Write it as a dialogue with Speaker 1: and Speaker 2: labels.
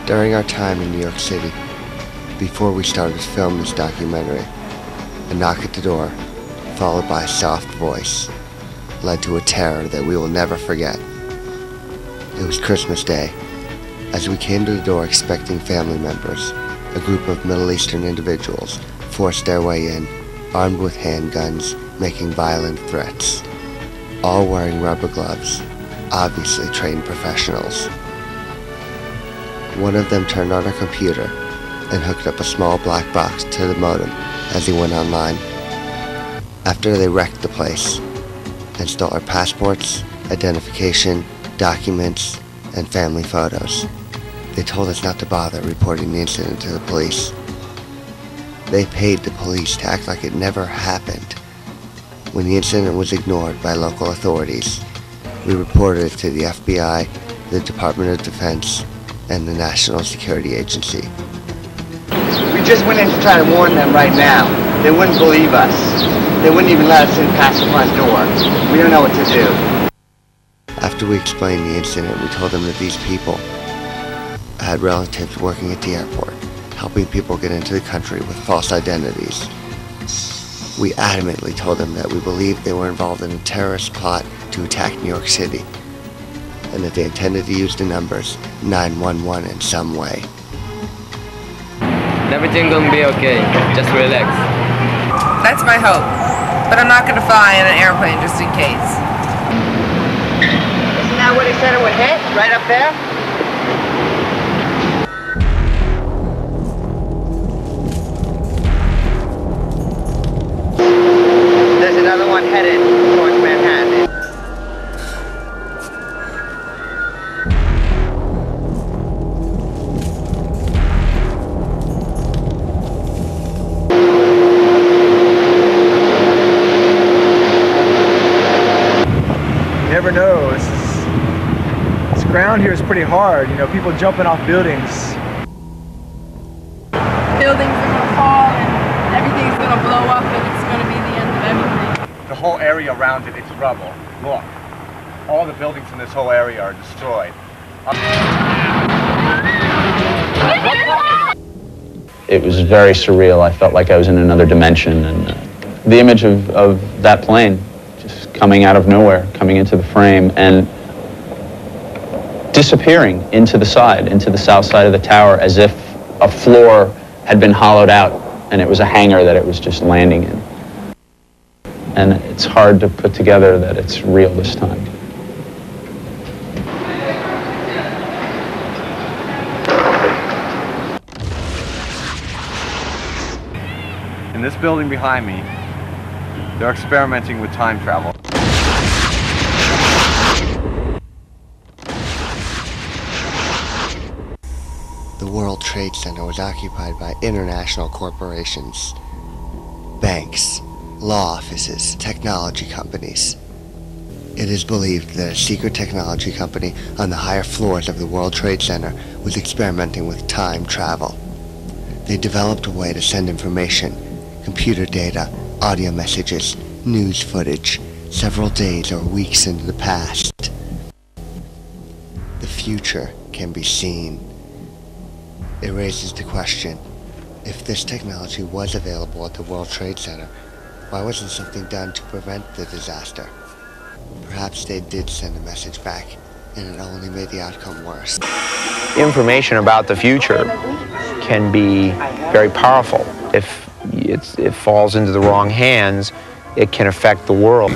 Speaker 1: During our time in New York City, before we started to film this documentary, a knock at the door, followed by a soft voice, led to a terror that we will never forget. It was Christmas Day. As we came to the door expecting family members, a group of Middle Eastern individuals forced their way in, armed with handguns, making violent threats. All wearing rubber gloves, obviously trained professionals. One of them turned on a computer and hooked up a small black box to the modem as he went online. After they wrecked the place and stole our passports, identification, documents, and family photos, they told us not to bother reporting the incident to the police. They paid the police to act like it never happened. When the incident was ignored by local authorities, we reported it to the FBI, the Department of Defense, and the National Security Agency.
Speaker 2: We just went in to try to warn them right now. They wouldn't believe us. They wouldn't even let us in past the front door. We don't know what to do.
Speaker 1: After we explained the incident, we told them that these people had relatives working at the airport, helping people get into the country with false identities. We adamantly told them that we believed they were involved in a terrorist plot to attack New York City, and that they intended to use the numbers 911 in some way.
Speaker 3: Everything's gonna be okay. Just relax.
Speaker 4: That's my hope. But I'm not gonna fly in an airplane just in case.
Speaker 2: Isn't that where they said it would hit? Right up there? There's another one headed towards Manhattan.
Speaker 5: You never know. This ground here is pretty hard. You know, people jumping off buildings.
Speaker 4: Buildings are gonna fall and everything's gonna blow up and it's gonna be the end of everything.
Speaker 6: The whole area around it is rubble. Look, all the buildings in this whole area are destroyed.
Speaker 7: It was very surreal. I felt like I was in another dimension, and the image of that plane just coming out of nowhere, coming into the frame, and disappearing into the south side of the tower, as if a floor had been hollowed out and it was a hangar that it was just landing in. And it's hard to put together that it's real this time.
Speaker 6: In this building behind me, they're experimenting with time travel.
Speaker 1: The World Trade Center was occupied by international corporations, banks, law offices, technology companies. It is believed that a secret technology company on the higher floors of the World Trade Center was experimenting with time travel. They developed a way to send information, computer data, audio messages, news footage, several days or weeks into the past. The future can be seen. It raises the question, if this technology was available at the World Trade Center, why wasn't something done to prevent the disaster? Perhaps they did send a message back, and it only made the outcome worse.
Speaker 8: Information about the future can be very powerful. If it falls into the wrong hands, it can affect the world.